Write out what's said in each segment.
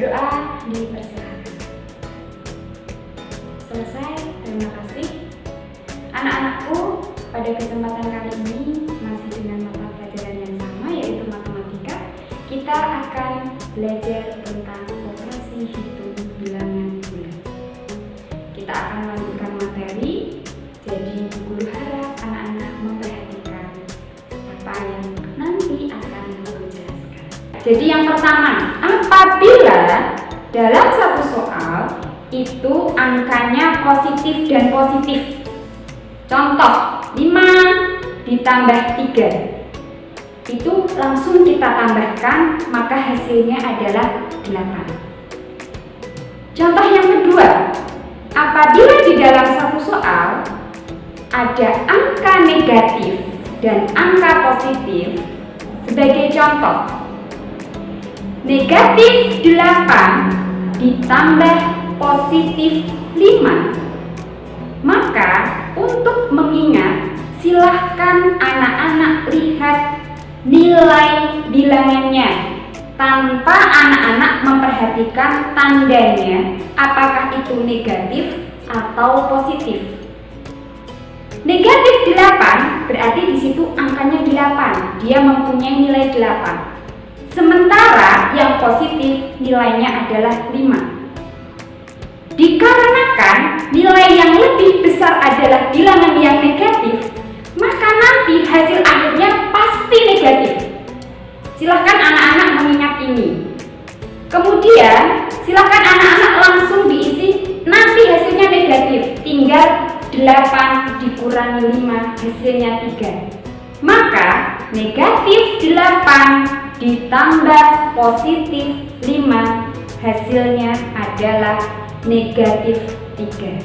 Berdoa dipersilakan. Selesai, terima kasih. Anak-anakku, pada kesempatan kali ini masih dengan mata pelajaran yang sama, yaitu matematika. Kita akan belajar tentang operasi hitung bilangan bulat. Kita akan melanjutkan materi, jadi guru harap anak-anak memperhatikan apa yang nanti akan guru jelaskan. Jadi yang pertama, apabila dalam satu soal itu angkanya positif dan positif. Contoh, 5 ditambah 3. Itu langsung kita tambahkan, maka hasilnya adalah 8. Contoh yang kedua, apabila di dalam satu soal ada angka negatif dan angka positif, sebagai contoh, negatif 8 ditambah positif 5, maka untuk mengingat, silahkan anak-anak lihat nilai bilangannya tanpa anak-anak memperhatikan tandanya apakah itu negatif atau positif. Negatif 8 berarti di situ angkanya 8, dia mempunyai nilai 8. Sementara yang positif nilainya adalah 5. Dikarenakan nilai yang lebih besar adalah bilangan yang negatif, maka nanti hasil akhirnya pasti negatif. Silahkan anak-anak mengingat ini. Kemudian silahkan anak-anak langsung diisi, nanti hasilnya negatif, tinggal 8 dikurangi 5, hasilnya 3. Maka negatif 8 ditambah positif 5, hasilnya adalah negatif 3.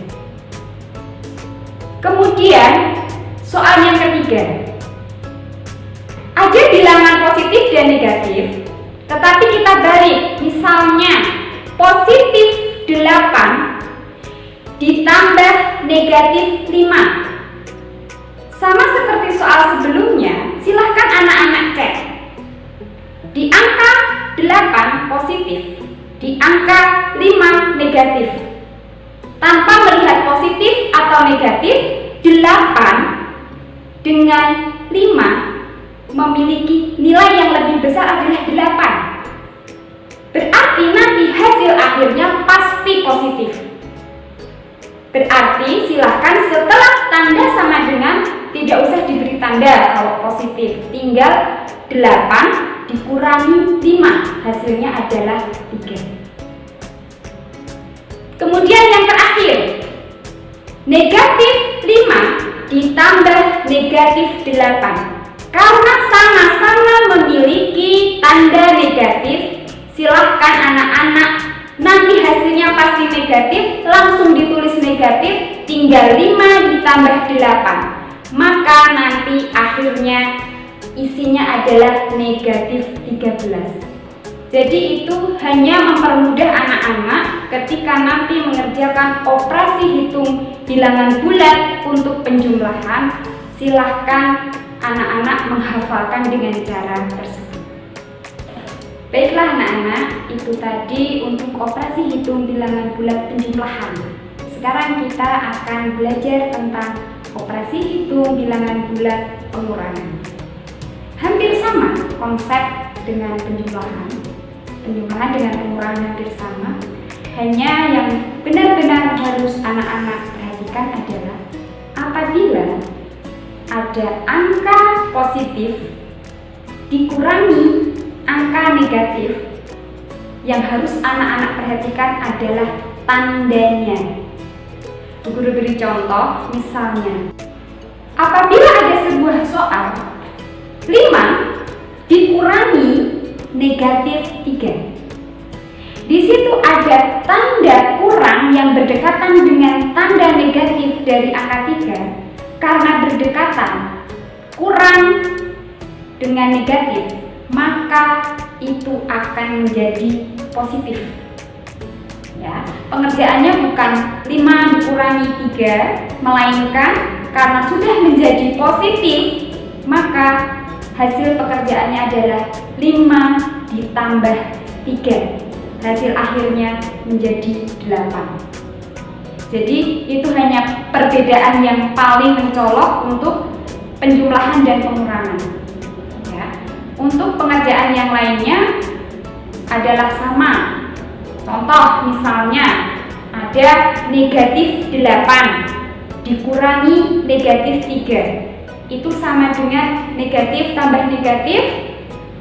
Kemudian soal yang ketiga, ada bilangan positif dan negatif, tetapi kita balik. Misalnya positif 8 ditambah negatif 5. Sama seperti soal sebelumnya, silahkan anak-anak cek. Di angka 8 positif, di angka 5 negatif. Tanpa melihat positif atau negatif, 8 dengan 5 memiliki nilai yang lebih besar adalah 8. Berarti nanti hasil akhirnya pasti positif. Berarti silahkan setelah tanda sama dengan, tidak usah diberi tanda kalau positif, tinggal 8 dikurangi 5, hasilnya adalah 3. Kemudian yang terakhir, negatif 5 ditambah negatif 8. Karena sama-sama memiliki tanda negatif, silahkan anak-anak nanti hasilnya pasti negatif, langsung ditulis negatif, tinggal 5 ditambah 8. Maka nanti akhirnya isinya adalah negatif 13. Jadi itu hanya mempermudah anak-anak ketika nanti mengerjakan operasi hitung bilangan bulat untuk penjumlahan. Silahkan anak-anak menghafalkan dengan cara tersebut. Baiklah anak-anak, itu tadi untuk operasi hitung bilangan bulat penjumlahan. Sekarang kita akan belajar tentang operasi hitung bilangan bulat pengurangan. Hampir sama konsep dengan penjumlahan. Penjumlahan dengan pengurangan hampir sama. Hanya yang benar-benar harus anak-anak perhatikan adalah apabila ada angka positif dikurangi angka negatif, yang harus anak-anak perhatikan adalah tandanya. Guru beri contoh, misalnya apabila ada sebuah soal 5 dikurangi negatif 3. Di situ ada tanda kurang yang berdekatan dengan tanda negatif dari angka 3. Karena berdekatan, kurang dengan negatif, maka itu akan menjadi positif. Ya, pengerjaannya bukan 5 dikurangi 3, melainkan karena sudah menjadi positif, maka hasil pekerjaannya adalah 5 ditambah 3. hasil akhirnya menjadi 8. Jadi itu hanya perbedaan yang paling mencolok untuk penjumlahan dan pengurangan. Ya. Untuk pengerjaan yang lainnya adalah sama. Contoh misalnya ada negatif 8 dikurangi negatif 3. Itu sama dengan negatif tambah negatif.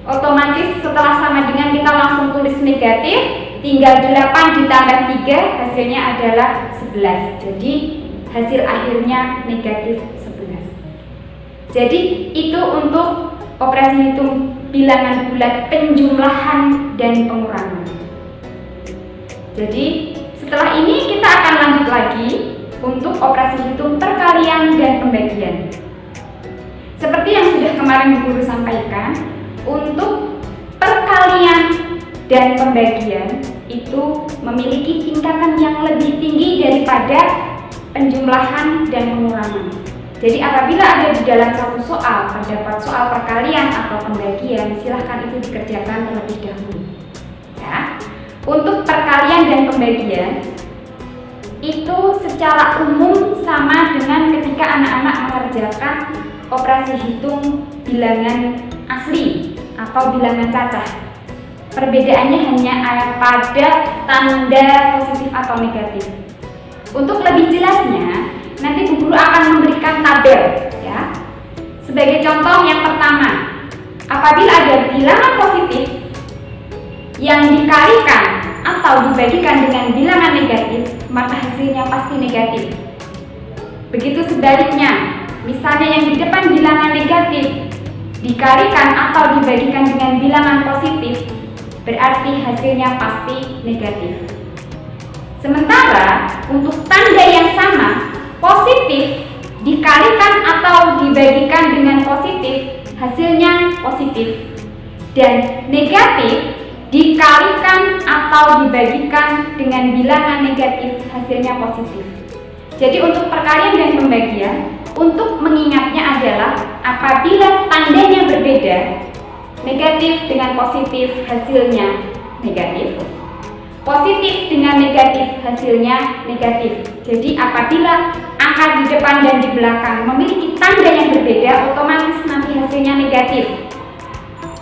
Otomatis setelah sama dengan kita langsung tulis negatif. Tinggal 8 ditambah 3 hasilnya adalah 11. Jadi hasil akhirnya negatif 11. Jadi itu untuk operasi hitung bilangan bulat penjumlahan dan pengurangan. Jadi setelah ini kita akan lanjut lagi untuk operasi hitung perkalian dan pembagian. Seperti yang sudah kemarin Guru sampaikan, untuk perkalian dan pembagian itu memiliki tingkatan yang lebih tinggi daripada penjumlahan dan pengurangan. Jadi apabila ada di dalam satu soal terdapat soal perkalian atau pembagian, silahkan itu dikerjakan terlebih dahulu. Ya. Untuk perkalian dan pembagian itu secara umum sama dengan ketika anak-anak mengerjakan operasi hitung bilangan asli atau bilangan cacah. Perbedaannya hanya pada tanda positif atau negatif. Untuk lebih jelasnya, nanti Bu Guru akan memberikan tabel ya. Sebagai contoh yang pertama, apabila ada bilangan positif yang dikalikan atau dibagikan dengan bilangan negatif, maka hasilnya pasti negatif. Begitu sebaliknya, misalnya yang di depan bilangan negatif dikalikan atau dibagikan dengan bilangan positif, berarti hasilnya pasti negatif. Sementara untuk tanda yang sama, positif dikalikan atau dibagikan dengan positif, hasilnya positif. Dan negatif dikalikan atau dibagikan dengan bilangan negatif, hasilnya positif. Jadi untuk perkalian dan pembagian, untuk mengingatnya adalah apabila tandanya berbeda, negatif dengan positif hasilnya negatif, positif dengan negatif hasilnya negatif. Jadi apabila angka di depan dan di belakang memiliki tanda yang berbeda, otomatis nanti hasilnya negatif.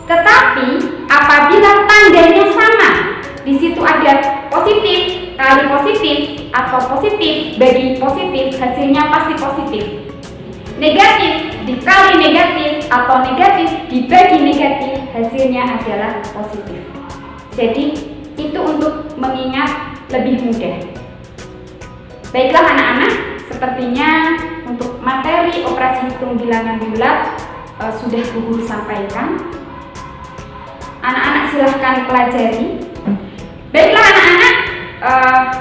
Tetapi apabila tandanya sama, di situ ada positif kali positif atau positif bagi positif, hasilnya pasti positif. Negatif dikali negatif atau negatif dibagi negatif, hasilnya adalah positif. Jadi itu untuk mengingat lebih mudah. Baiklah anak-anak, sepertinya untuk materi operasi hitung bilangan bulat sudah Bu Guru sampaikan. Anak-anak silahkan pelajari. Baiklah anak-anak,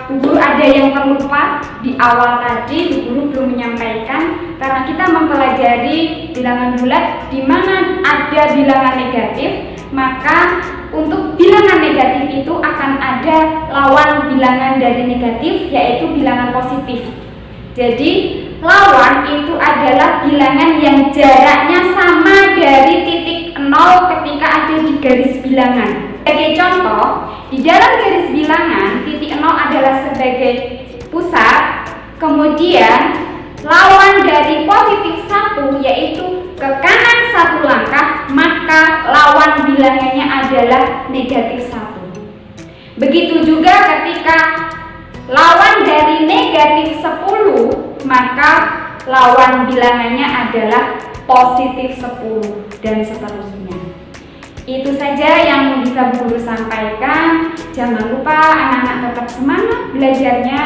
Bu Guru ada yang terlupa di awal tadi. Bu Guru belum menyampaikan karena kita mempelajari bilangan bulat di mana ada bilangan negatif, maka untuk bilangan negatif itu akan ada lawan bilangan dari negatif, yaitu bilangan positif. Jadi lawan itu adalah bilangan yang jaraknya sama dari titik 0 ketika ada di garis bilangan. Sebagai contoh, di dalam garis bilangan titik 0 adalah sebagai pusat, kemudian lawan dari positif 1 yaitu ke kanan 1 langkah, maka lawan bilangannya adalah negatif 1. Begitu juga ketika lawan dari negatif 10, maka lawan bilangannya adalah positif 10 dan seterusnya. Itu saja yang bisa Bu Guru sampaikan. Jangan lupa anak-anak tetap semangat belajarnya.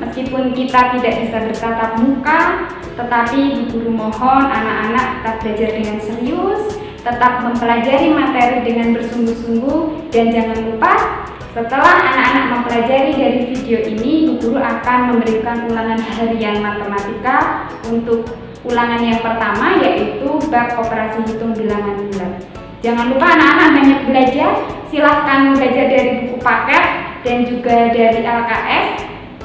Meskipun kita tidak bisa bertatap muka, tetapi Bu Guru mohon anak-anak tetap belajar dengan serius, tetap mempelajari materi dengan bersungguh-sungguh, dan jangan lupa setelah anak-anak mempelajari dari video ini, Bu Guru akan memberikan ulangan harian matematika untuk ulangan yang pertama, yaitu bab operasi hitung bilangan bulat. Jangan lupa anak-anak banyak belajar, silahkan belajar dari buku paket dan juga dari LKS.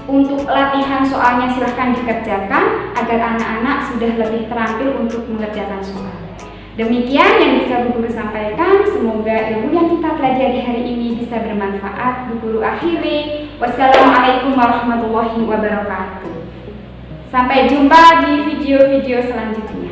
Untuk latihan soalnya silahkan dikerjakan agar anak-anak sudah lebih terampil untuk mengerjakan soal. Demikian yang bisa Bu Guru sampaikan. Semoga ilmu yang kita pelajari hari ini bisa bermanfaat. Bu Guru akhiri. Wassalamualaikum warahmatullahi wabarakatuh. Sampai jumpa di video-video selanjutnya.